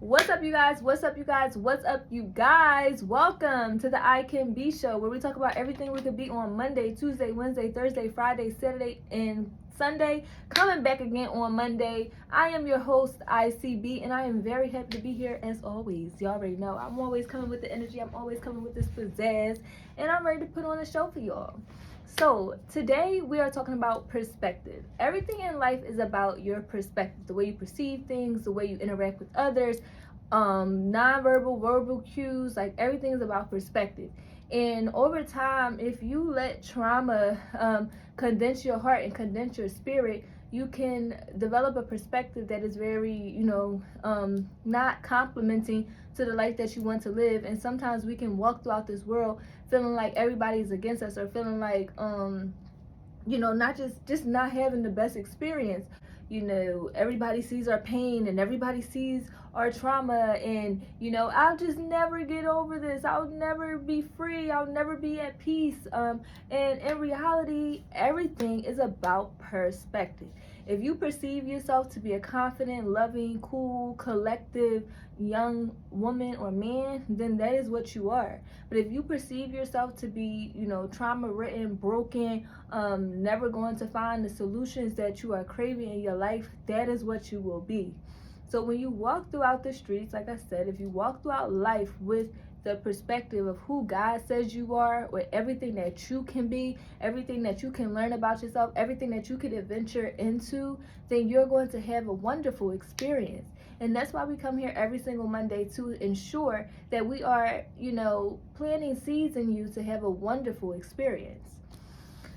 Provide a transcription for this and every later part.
What's up, you guys? What's up, you guys? What's up, you guys? Welcome to the ICanB show, where we talk about everything we could be on Monday, Tuesday, Wednesday, Thursday, Friday, Saturday, and Sunday. Coming back again on Monday. I am your host, ICB, and I am very happy to be here as always. You already know I'm always coming with the energy. I'm always coming with this pizzazz, and I'm ready to put on a show for y'all. So, today we are talking about perspective. Everything in life is about your perspective, the way you perceive things, the way you interact with others, non-verbal, verbal cues, like everything is about perspective. And over time, if you let trauma condense your heart and condense your spirit, you can develop a perspective that is very, not complementing to the life that you want to live. And sometimes we can walk throughout this world feeling like everybody's against us, or feeling like not just not having the best experience. Everybody sees our pain and everybody sees our trauma, and I'll just never get over this. I'll never be free. I'll never be at peace. And in reality, everything is about perspective. If you perceive yourself to be a confident, loving, cool, collective young woman or man, then that is what you are. But if you perceive yourself to be, trauma-ridden, broken, never going to find the solutions that you are craving in your life, that is what you will be. So when you walk throughout the streets, like I said, if you walk throughout life with the perspective of who God says you are, or everything that you can be, everything that you can learn about yourself, everything that you can adventure into, then you're going to have a wonderful experience. And that's why we come here every single Monday, to ensure that we are, planting seeds in you to have a wonderful experience.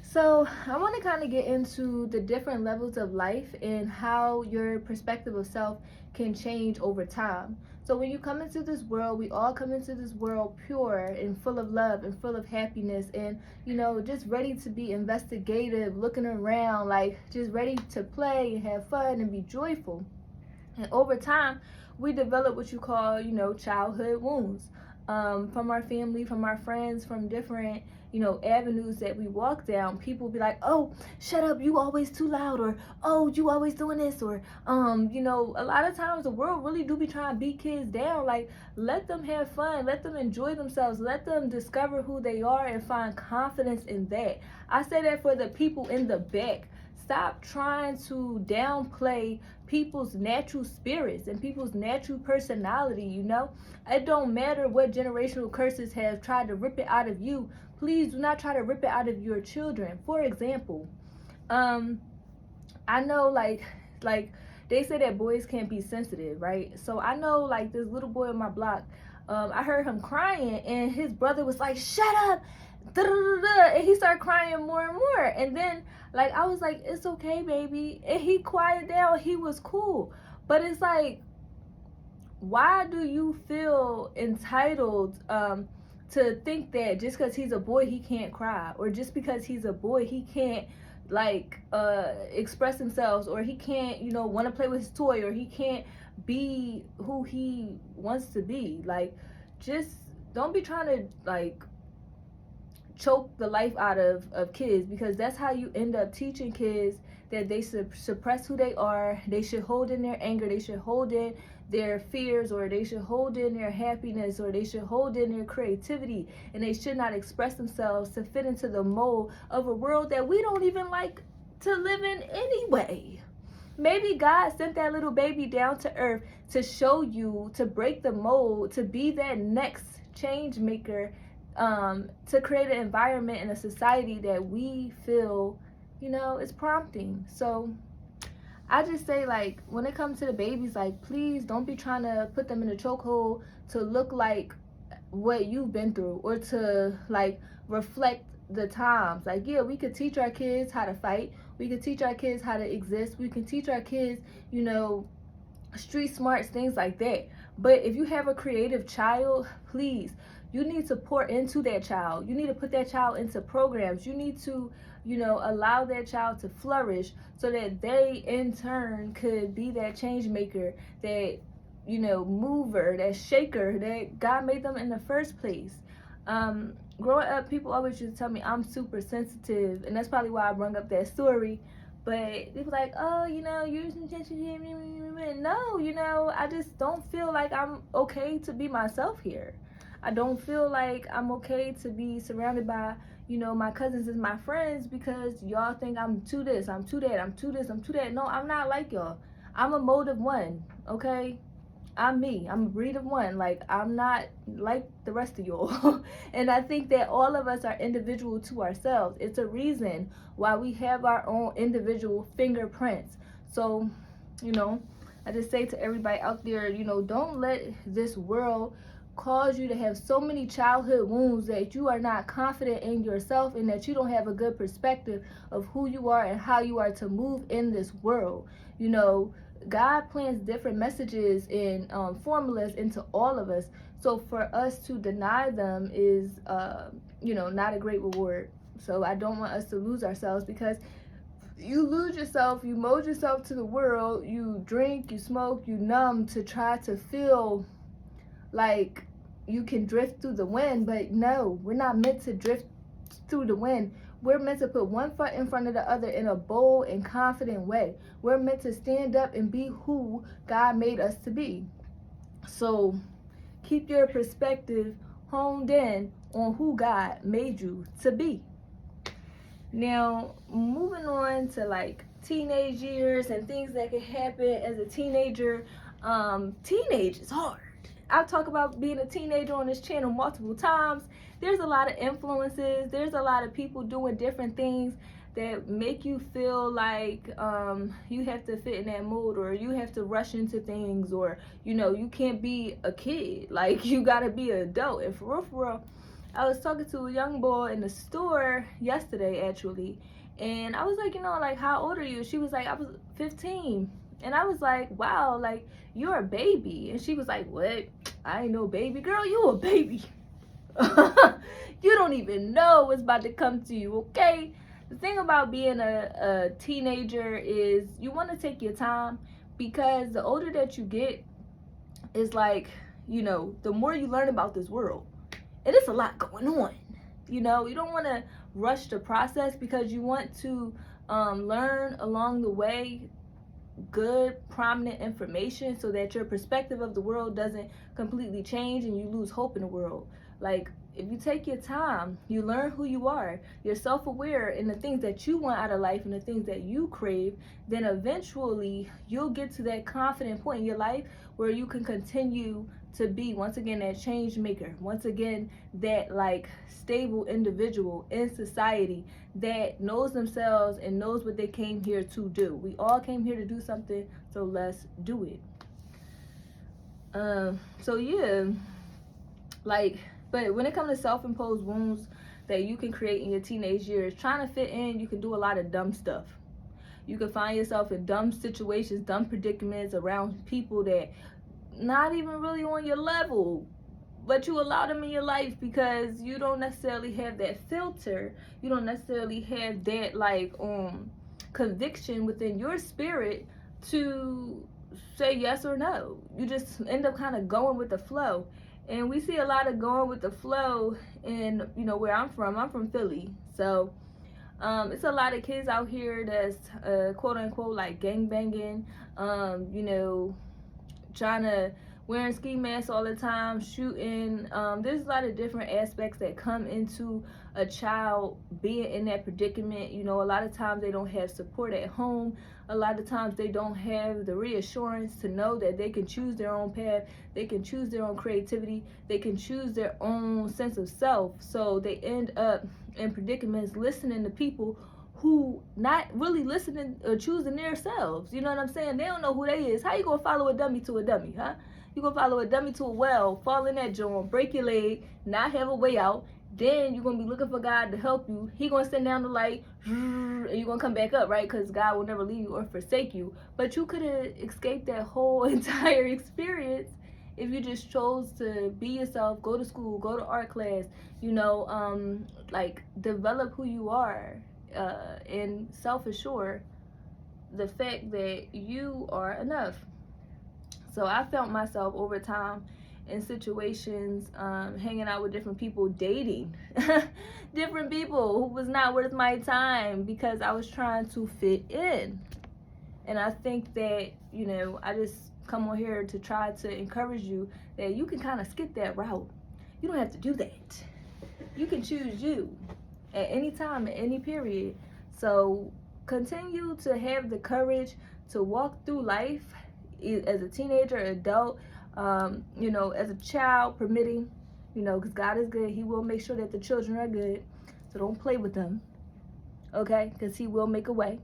So I want to kind of get into the different levels of life and how your perspective of self can change over time. So when you come into this world, we all come into this world pure and full of love and full of happiness, and just ready to be investigative, looking around, like just ready to play and have fun and be joyful. And over time, we develop what you call, childhood wounds, from our family, from our friends, from different, avenues that we walk down. People be like, oh, shut up, you always too loud, or oh, you always doing this, or a lot of times the world really do be trying to beat kids down. Like, let them have fun, let them enjoy themselves, let them discover who they are and find confidence in that. I say that for the people in the back. Stop trying to downplay people's natural spirits and people's natural personality. It don't matter what generational curses have tried to rip it out of you. Please do not try to rip it out of your children. For example, I know like they say that boys can't be sensitive, right? So I know, like, this little boy on my block, I heard him crying, and his brother was like, shut up, and he started crying more and more. And then, like, I was like, it's okay, baby, and he quieted down. He was cool. But it's like, why do you feel entitled to think that just because he's a boy he can't cry, or just because he's a boy he can't express himself, or he can't want to play with his toy, or he can't be who he wants to be? Like, just don't be trying to choke the life out of kids, because that's how you end up teaching kids that they suppress who they are. They should hold in their anger, they should hold in their fears, or they should hold in their happiness, or they should hold in their creativity, and they should not express themselves to fit into the mold of a world that we don't even like to live in anyway. Maybe God sent that little baby down to earth to show you, to break the mold, to be that next change maker, to create an environment and a society that we feel, is prompting. So I just say, like, when it comes to the babies, like, please don't be trying to put them in a chokehold to look like what you've been through, or to reflect the times. Like, yeah, we could teach our kids how to fight, we could teach our kids how to exist, we can teach our kids street smarts, things like that. But if you have a creative child, please, you need to pour into that child. You need to put that child into programs. You need to allow that child to flourish, so that they in turn could be that change maker, that mover, that shaker that God made them in the first place. Growing up, people always used to tell me I'm super sensitive, and that's probably why I brought up that story. But they were like, oh, you know, you're no, you know, I just don't feel like I'm okay to be myself here. I don't feel like I'm okay to be surrounded by, you know, my cousins and my friends because y'all think I'm too this, I'm too that, I'm too this, I'm too that. No, I'm not like y'all. I'm a mode of one, okay? I'm me. I'm a breed of one. Like, I'm not like the rest of y'all. And I think that all of us are individual to ourselves. It's a reason why we have our own individual fingerprints. So, you know, I just say to everybody out there, you know, don't let this world cause you to have so many childhood wounds that you are not confident in yourself and that you don't have a good perspective of who you are and how you are to move in this world. You know, God plants different messages and formulas into all of us. So for us to deny them is, you know, not a great reward. So I don't want us to lose ourselves, because you lose yourself, you mold yourself to the world, you drink, you smoke, you numb to try to feel like you can drift through the wind. But no, we're not meant to drift through the wind. We're meant to put one foot in front of the other in a bold and confident way. We're meant to stand up and be who God made us to be. So keep your perspective honed in on who God made you to be. Now, moving on to like teenage years and things that can happen as a teenager. Teenage is hard. I'll talk about being a teenager on this channel multiple times. There's a lot of influences. There's a lot of people doing different things that make you feel like you have to fit in that mood, or you have to rush into things, or, you know, you can't be a kid. Like, you gotta be an adult. And for real, I was talking to a young boy in the store yesterday, actually, and I was like, you know, like, how old are you? She was like, I was 15. And I was like, wow, like, you're a baby. And she was like, what? I ain't no baby. Girl, you a baby. You don't even know what's about to come to you, okay? The thing about being a teenager is you want to take your time, because the older that you get, is like, you know, the more you learn about this world. And it's a lot going on. You know, you don't want to rush the process, because you want to learn along the way good, prominent information, so that your perspective of the world doesn't completely change and you lose hope in the world. Like, if you take your time, you learn who you are, you're self-aware in the things that you want out of life and the things that you crave, then eventually you'll get to that confident point in your life where you can continue to be, once again, that change maker, once again, that like stable individual in society that knows themselves and knows what they came here to do. We all came here to do something, so let's do it. So yeah, like, but when it comes to self-imposed wounds that you can create in your teenage years, trying to fit in, you can do a lot of dumb stuff. You can find yourself in dumb situations, dumb predicaments around people that not even really on your level, but you allow them in your life because you don't necessarily have that filter. You don't necessarily have that like conviction within your spirit to say yes or no. You just end up kind of going with the flow. And we see a lot of going with the flow in, you know, where I'm from Philly. So it's a lot of kids out here that's quote unquote like gang banging, you know, trying to wearing ski masks all the time, shooting. There's a lot of different aspects that come into a child being in that predicament. You know, a lot of times they don't have support at home. A lot of times they don't have the reassurance to know that they can choose their own path, they can choose their own creativity, they can choose their own sense of self. So they end up in predicaments listening to people who not really listening or choosing themselves. You know what I'm saying? They don't know who they is. How you gonna follow a dummy to a dummy, huh? You gonna follow a dummy to a well, fall in that joint, break your leg, not have a way out. Then you're gonna be looking for God to help you. He gonna send down the light, and you're gonna come back up, right? Because God will never leave you or forsake you. But you could have escaped that whole entire experience if you just chose to be yourself, go to school, go to art class, you know, like develop who you are, and self-assure the fact that you are enough. So I felt myself over time in situations, hanging out with different people, dating different people who was not worth my time because I was trying to fit in. And I think that, you know, I just come on here to try to encourage you that you can kind of skip that route. You don't have to do that. You can choose you at any time, at any period. So continue to have the courage to walk through life as a teenager, adult, you know, as a child, permitting, you know, because God is good. He will make sure that the children are good. So don't play with them, okay? Because He will make a way.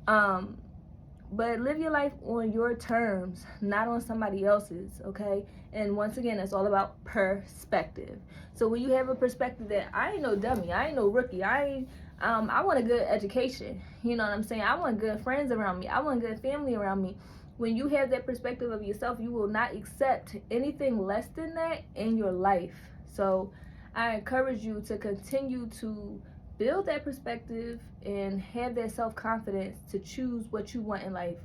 But live your life on your terms, not on somebody else's, okay? And once again, it's all about perspective. So when you have a perspective that I ain't no dummy, I ain't no rookie, I want a good education. You know what I'm saying? I want good friends around me. I want good family around me. When you have that perspective of yourself, you will not accept anything less than that in your life. So I encourage you to continue to build that perspective and have that self-confidence to choose what you want in life.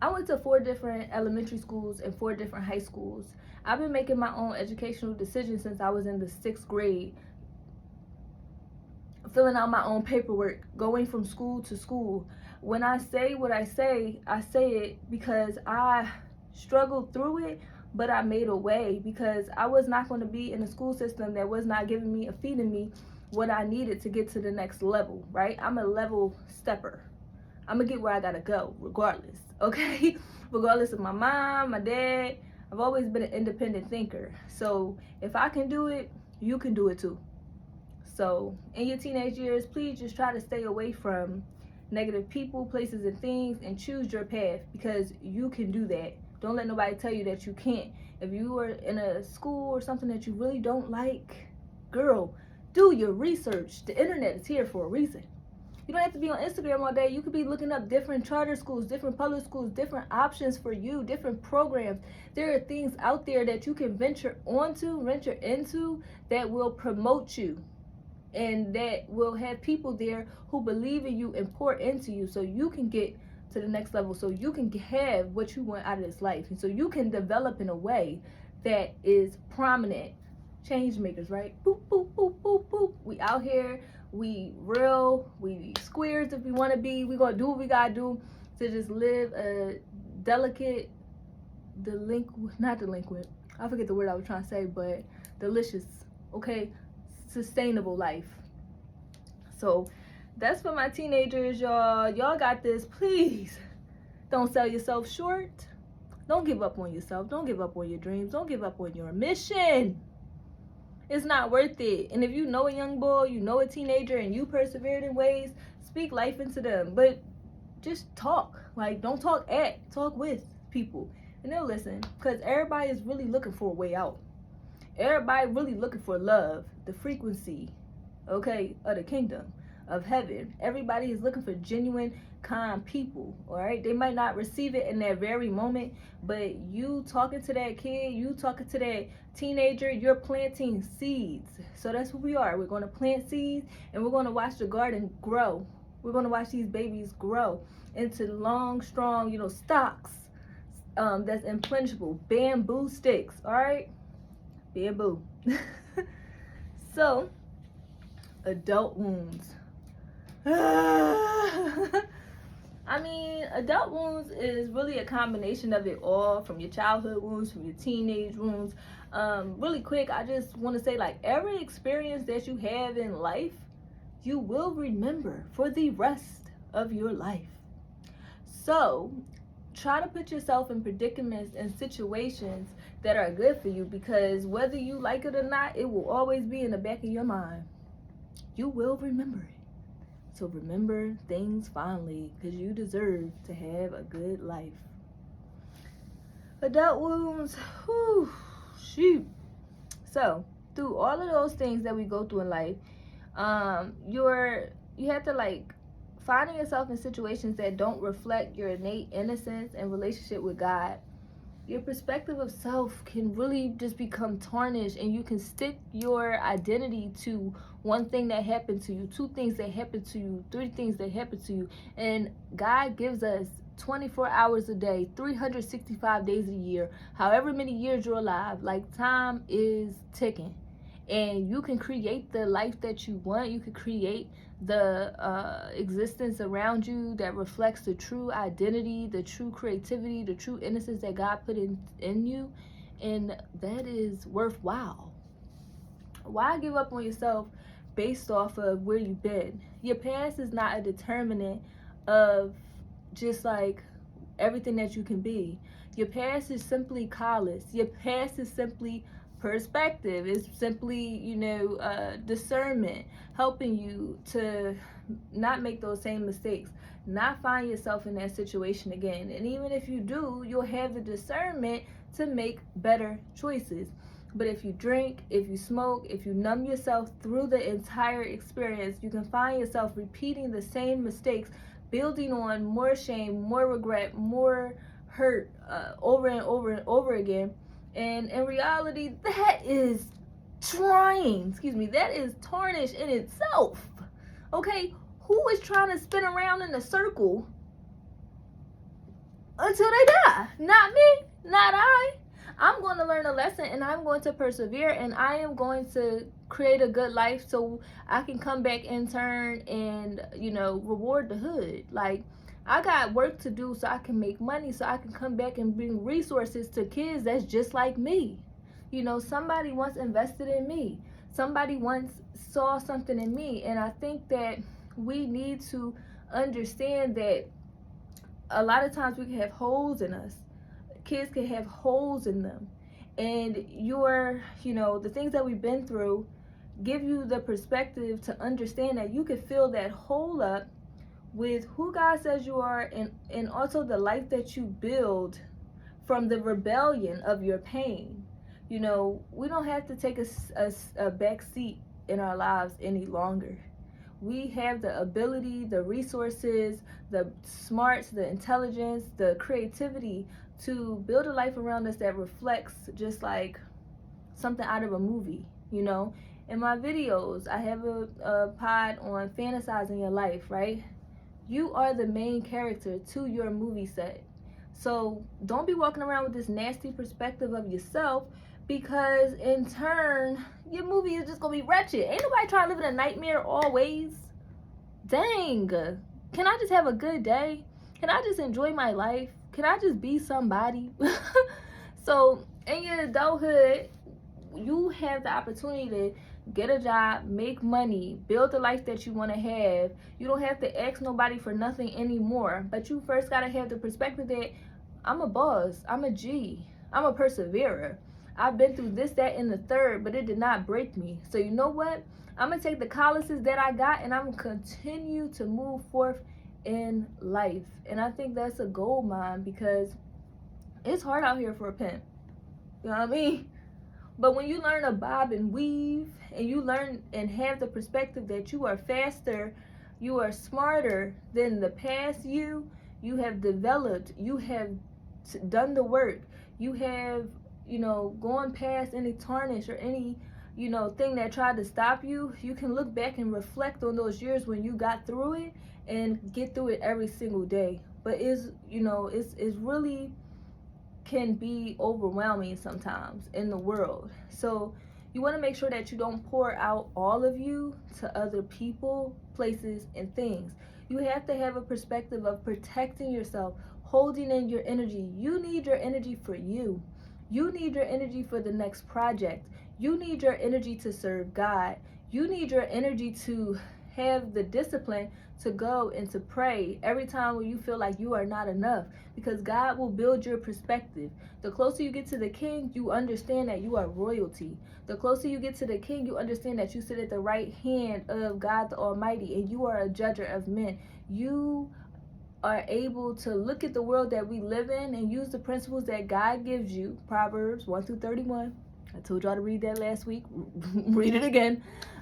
I went to 4 different elementary schools and 4 different high schools. I've been making my own educational decisions since I was in the 6th grade, filling out my own paperwork, going from school to school. When I say what I say it because I struggled through it, but I made a way, because I was not going to be in a school system that was not giving me or feeding me what I needed to get to the next level, right? I'm a level stepper. I'm gonna get where I gotta go regardless, okay? Regardless of my mom, my dad. I've always been an independent thinker. So if I can do it, you can do it too. So in your teenage years, please just try to stay away from negative people, places, and things, and choose your path, because you can do that. Don't let nobody tell you that you can't. If you are in a school or something that you really don't like, girl, do your research. The internet is here for a reason. You don't have to be on Instagram all day. You could be looking up different charter schools, different public schools, different options for you, different programs. There are things out there that you can venture into that will promote you, and that will have people there who believe in you and pour into you, so you can get to the next level, so you can have what you want out of this life, and so you can develop in a way that is prominent. Change makers, right? Boop, boop, boop, boop, boop. We out here, we real, we squares if we want to be. We gonna do what we gotta do to just live a delicate, not delinquent, I forget the word I was trying to say, but delicious, okay, sustainable life. So that's for my teenagers, y'all. Y'all got this. Please don't sell yourself short. Don't give up on yourself. Don't give up on your dreams. Don't give up on your mission. It's not worth it. And if you know a young boy, you know a teenager, and you persevered in ways, speak life into them. But just talk. Like, don't talk with people. And they'll listen. Because everybody is really looking for a way out. Everybody really looking for love, the frequency, okay, of the kingdom of heaven. Everybody is looking for genuine, kind people, all right? They might not receive it in that very moment, but you talking to that kid, you talking to that teenager, you're planting seeds. So that's what we are. We're going to plant seeds, and we're going to watch the garden grow. We're going to watch these babies grow into long, strong, stalks that's impenetrable, bamboo sticks, all right? Bamboo. So, adult wounds. I mean, adult wounds is really a combination of it all, from your childhood wounds, from your teenage wounds. Really quick, I just want to say, like, every experience that you have in life, you will remember for the rest of your life. So, try to put yourself in predicaments and situations that are good for you, because whether you like it or not, it will always be in the back of your mind. You will remember it. So remember things fondly, because you deserve to have a good life. Adult wounds, whew, shoot. So through all of those things that we go through in life, you have to finding yourself in situations that don't reflect your innate innocence and relationship with God. Your perspective of self can really just become tarnished, and you can stick your identity to one thing that happened to you, 2 things that happened to you, 3 things that happened to you. And God gives us 24 hours a day, 365 days a year, however many years you're alive. Like, time is ticking, and you can create the life that you want. You can create the existence around you that reflects the true identity, the true creativity, the true innocence that God put in you, and that is worthwhile. Why give up on yourself based off of where you've been? Your past is not a determinant of just like everything that you can be. Your past is simply callous. Your past is simply perspective. It's simply, discernment, helping you to not make those same mistakes, not find yourself in that situation again. And even if you do, you'll have the discernment to make better choices. But if you drink, if you smoke, if you numb yourself through the entire experience, you can find yourself repeating the same mistakes, building on more shame, more regret, more hurt over and over and over again. And in reality, that is that is tarnish in itself. Okay, who is trying to spin around in a circle until they die? Not me, not I. I'm going to learn a lesson, and I'm going to persevere, and I am going to create a good life so I can come back in turn and, reward the hood. Like, I got work to do so I can make money, so I can come back and bring resources to kids that's just like me. Somebody once invested in me. Somebody once saw something in me, and I think that we need to understand that a lot of times we can have holes in us. Kids can have holes in them, and the things that we've been through give you the perspective to understand that you can fill that hole up with who God says you are, and also the life that you build from the rebellion of your pain. We don't have to take a back seat in our lives any longer. We have the ability, the resources, the smarts, the intelligence, the creativity to build a life around us that reflects just like something out of a movie. In my videos, I have a pod on fantasizing your life, right? You are the main character to your movie set. So don't be walking around with this nasty perspective of yourself, because in turn, your movie is just gonna be wretched. Ain't nobody trying to live in a nightmare always. Dang. Can I just have a good day? Can I just enjoy my life? Can I just be somebody? So in your adulthood, you have the opportunity to get a job, make money, build the life that you want to have. You don't have to ask nobody for nothing anymore. But you first got to have the perspective that I'm a boss, I'm a G, I'm a perseverer. I've been through this, that, and the third, but it did not break me. So you know what? I'm going to take the calluses that I got, and I'm going to continue to move forth in life. And I think that's a gold mine, because it's hard out here for a pimp. You know what I mean? But when you learn to bob and weave, and you learn and have the perspective that you are faster, you are smarter than the past you have developed, you have done the work, you have, gone past any tarnish or any, thing that tried to stop you. You can look back and reflect on those years when you got through it and get through it every single day. But it's really can be overwhelming sometimes in the world. So you want to make sure that you don't pour out all of you to other people, places, and things. You have to have a perspective of protecting yourself, holding in your energy. You need your energy for you. You need your energy for the next project. You need your energy to serve God. You need your energy to have the discipline to go and to pray every time when you feel like you are not enough, because God will build your perspective. The closer you get to the King, you understand that you are royalty. The closer you get to the King, you understand that you sit at the right hand of God the Almighty, and you are a judger of men. You are able to look at the world that we live in and use the principles that God gives you. Proverbs 1-31. I told y'all to read that last week. Read it again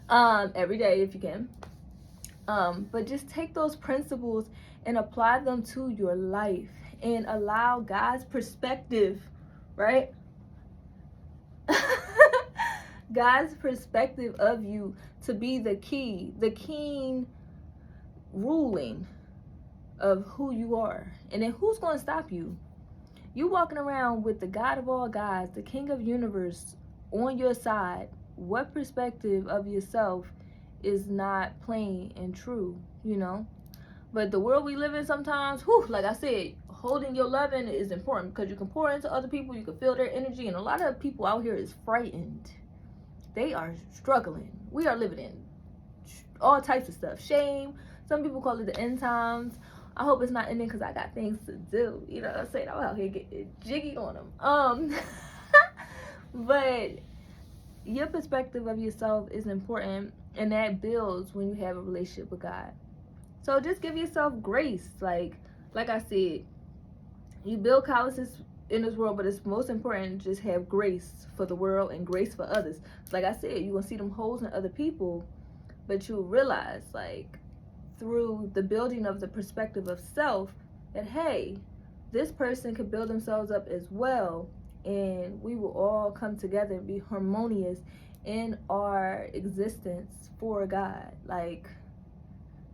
every day if you can. But just take those principles and apply them to your life and allow God's perspective, right? God's perspective of you to be the key, the king ruling. of who you are. And then who's going to stop you? You walking around with the God of all gods, the King of universe on your side. What perspective of yourself is not plain and true, you know? But the world we live in sometimes, like I said, holding your loving is important because you can pour into other people, you can feel their energy, and a lot of people out here is frightened. They are struggling. We are living in all types of stuff. Shame. Some people call it the end times. I hope it's not ending because I got things to do. You know what I'm saying? I'm out here getting jiggy on them. But your perspective of yourself is important, and that builds when you have a relationship with God. So just give yourself grace. Like I said, you build calluses in this world, but it's most important to just have grace for the world and grace for others. Like I said, you're going to see them holes in other people, but you'll realize, like, through the building of the perspective of self, that, hey, this person could build themselves up as well, and we will all come together and be harmonious in our existence for God. Like,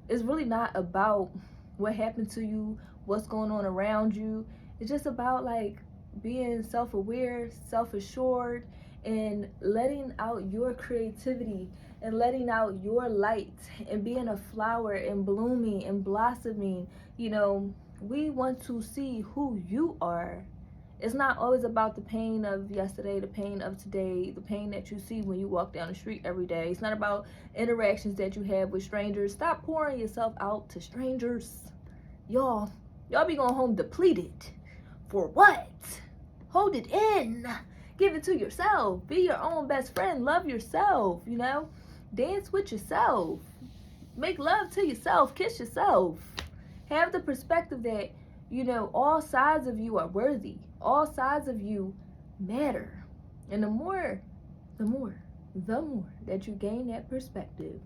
it's really not about what happened to you, what's going on around you. It's just about, like, being self-aware, self-assured, and letting out your creativity and letting out your light and being a flower and blooming and blossoming. You know, we want to see who you are. It's not always about the pain of yesterday, the pain of today, the pain that you see when you walk down the street every day. It's not about interactions that you have with strangers. Stop pouring yourself out to strangers. Y'all be going home depleted. For what? Hold it in. Give it to yourself. Be your own best friend. Love yourself, you know? Dance with yourself. Make love to yourself. Kiss yourself. Have the perspective that, you know, all sides of you are worthy. All sides of you matter. And the more that you gain that perspective,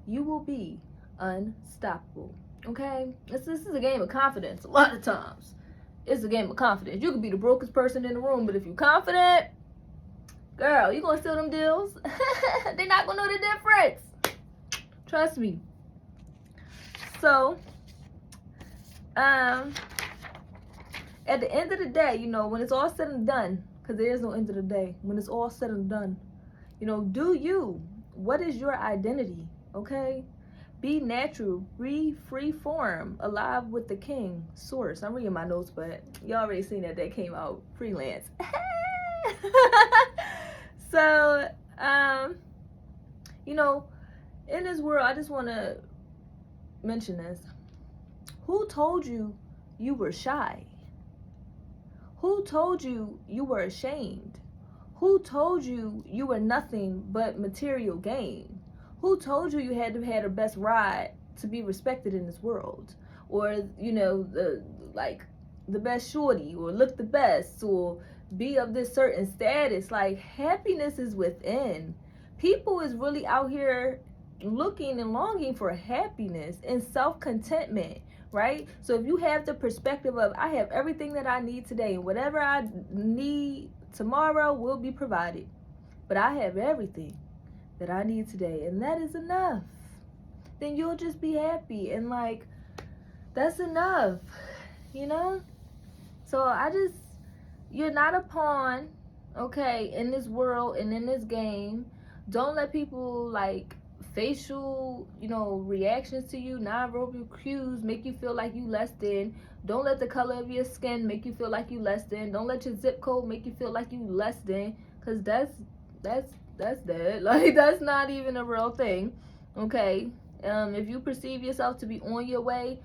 you will be unstoppable. Okay? This is a game of confidence a lot of times. It's a game of confidence. You could be the brokest person in the room, but if you're confident, girl, you gonna steal them deals. They're not gonna know the difference. Trust me. So, at the end of the day, you know, when it's all said and done, because there is no end of the day, when it's all said and done, you know, do you. What is your identity? Okay? Be natural, be free form, alive with the king, source. I'm reading my notes, but y'all already seen that came out freelance. So, you know, in this world, I just want to mention this. Who told you you were shy? Who told you you were ashamed? Who told you you were nothing but material gain? Who told you you had to have the best ride to be respected in this world? Or, you know, the best shorty, or look the best, or be of this certain status. Like, happiness is within. People is really out here looking and longing for happiness and self-contentment, right? So if you have the perspective of, I have everything that I need today, and whatever I need tomorrow will be provided, but I have everything that I need today, and that is enough, then you'll just be happy, and like, that's enough, you know? So you're not a pawn, okay, in this world and in this game. Don't let people, like, facial, you know, reactions to you, non-verbal cues make you feel like you less than. Don't let the color of your skin make you feel like you less than. Don't let your zip code make you feel like you less than, because that's dead. Like, that's not even a real thing, okay? If you perceive yourself to be on your way,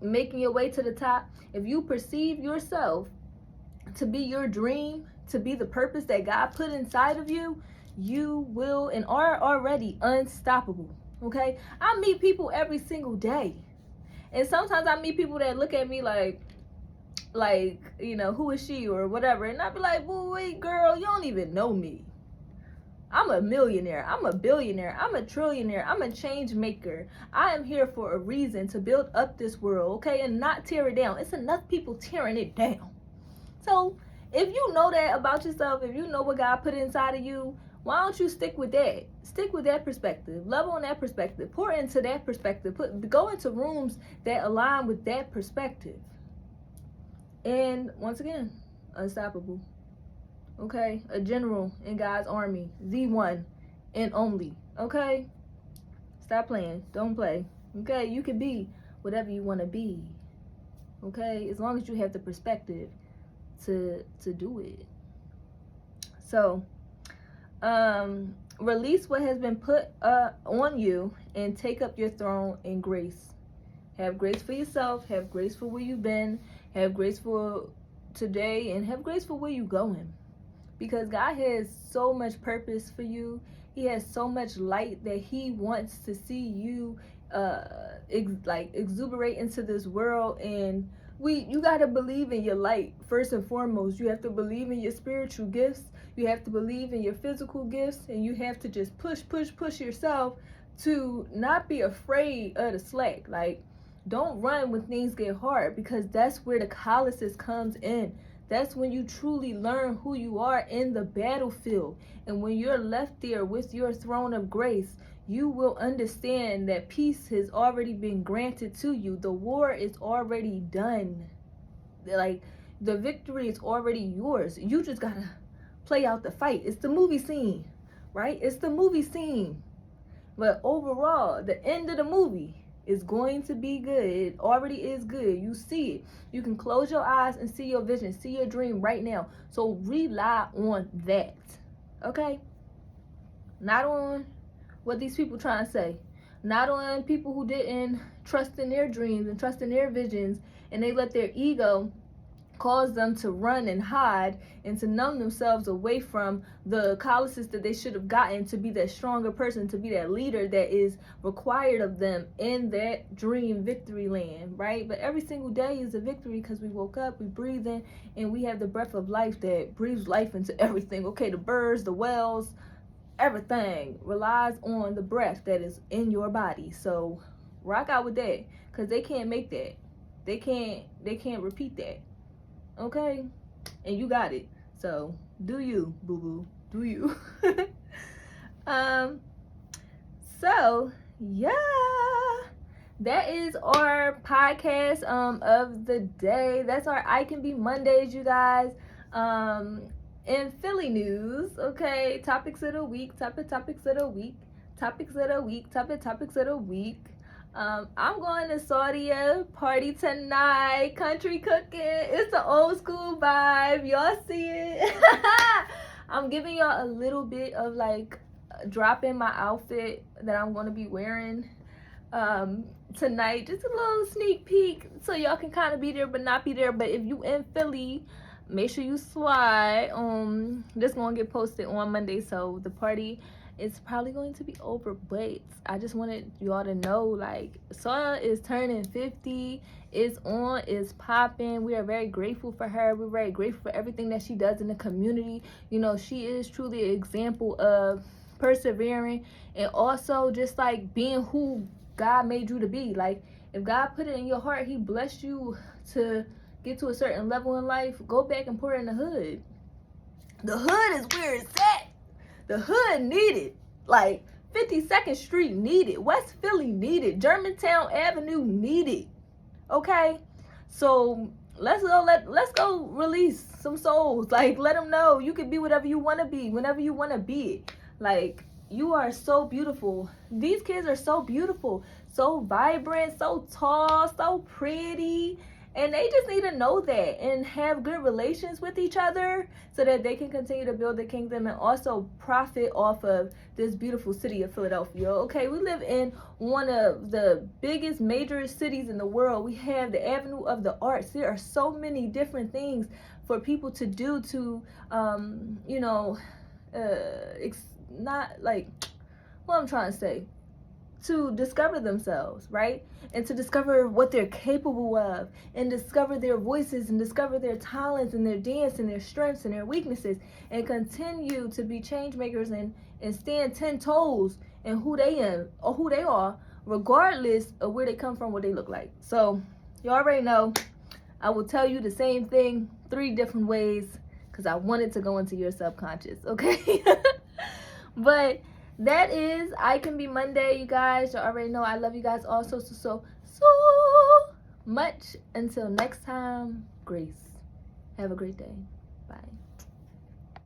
making your way to the top, if you perceive yourself to be your dream, to be the purpose that God put inside of you, you will and are already unstoppable, okay? I meet people every single day, and sometimes I meet people that look at me like, you know, who is she or whatever, and I be like, boy, girl, you don't even know me. I'm a millionaire, I'm a billionaire, I'm a trillionaire, I'm a change maker. I am here for a reason, to build up this world, okay, and not tear it down. It's enough people tearing it down. So if you know that about yourself, if you know what God put inside of you, Why don't you stick with that? Stick with that perspective. Love on that perspective. Pour into that perspective. Go into rooms that align with that perspective. And once again, unstoppable. Okay? A general in God's army. The one and only. Okay? Stop playing. Don't play. Okay? You can be whatever you want to be. Okay? As long as you have the perspective to do it. So, release what has been put on you and take up your throne in grace. Have grace for yourself. Have grace for where you've been. Have grace for today, and have grace for where you're going. Because God has so much purpose for you. He has so much light that he wants to see you exuberate into this world. And you got to believe in your light first and foremost. You have to believe in your spiritual gifts. You have to believe in your physical gifts, and you have to just push yourself to not be afraid of the slack. Like, don't run when things get hard, because that's where the calluses comes in. That's when you truly learn who you are in the battlefield. And when you're left there with your throne of grace, you will understand that peace has already been granted to you. The war is already done. Like, the victory is already yours. You just gotta play out the fight. It's the movie scene, right? It's the movie scene. But overall, the end of the movie is going to be good. It already is good. You see it. You can close your eyes and see your vision, see your dream right now. So rely on that. Okay? Not on what these people trying to say. Not on people who didn't trust in their dreams and trust in their visions, and they let their ego cause them to run and hide and to numb themselves away from the calluses that they should have gotten to be that stronger person, to be that leader that is required of them in that dream victory land, right? But every single day is a victory, because we woke up, we breathe in, and we have the breath of life that breathes life into everything. Okay, the birds, the whales, everything relies on the breath that is in your body. So rock out with that, because they can't make that. They can't repeat that. Okay? And you got it. So do you, boo-boo. Do you. So yeah, that is our podcast of the day. That's our ICanB Mondays, you guys. In Philly news, okay, topics of the week. I'm going to Saudi party tonight. Country cooking. It's the old school vibe. Y'all see it? I'm giving y'all a little bit of like drop in my outfit that I'm going to be wearing tonight. Just a little sneak peek so y'all can kind of be there but not be there. But if you in Philly, make sure you slide. This going to get posted on Monday, so the party, it's probably going to be over, but I just wanted y'all to know, like, Soya is turning 50. It's on, it's popping. We are very grateful for her. We're very grateful for everything that she does in the community. You know, she is truly an example of persevering and also just like being who God made you to be. Like, if God put it in your heart, he blessed you to get to a certain level in life, go back and pour it in the hood. The hood is where it's at. The hood needed, like 52nd Street needed, West Philly needed, Germantown Avenue needed. Okay, so let's go release some souls. Like, let them know you can be whatever you want to be, whenever you want to be it. Like, you are so beautiful. These kids are so beautiful, so vibrant, so tall, so pretty. And they just need to know that and have good relations with each other so that they can continue to build the kingdom and also profit off of this beautiful city of Philadelphia. Okay, we live in one of the biggest major cities in the world. We have the Avenue of the Arts. There are so many different things for people to do to, not like, what I'm trying to say, to discover themselves, right? And to discover what they're capable of, and discover their voices, and discover their talents, and their dance, and their strengths, and their weaknesses, and continue to be change makers and stand 10 toes in who they are, regardless of where they come from, what they look like. So you already know, I will tell you the same thing 3 different ways because I want it to go into your subconscious, okay? But that is ICanB Monday, you guys. You already know I love you guys all so much. Until next time, grace. Have a great day. Bye.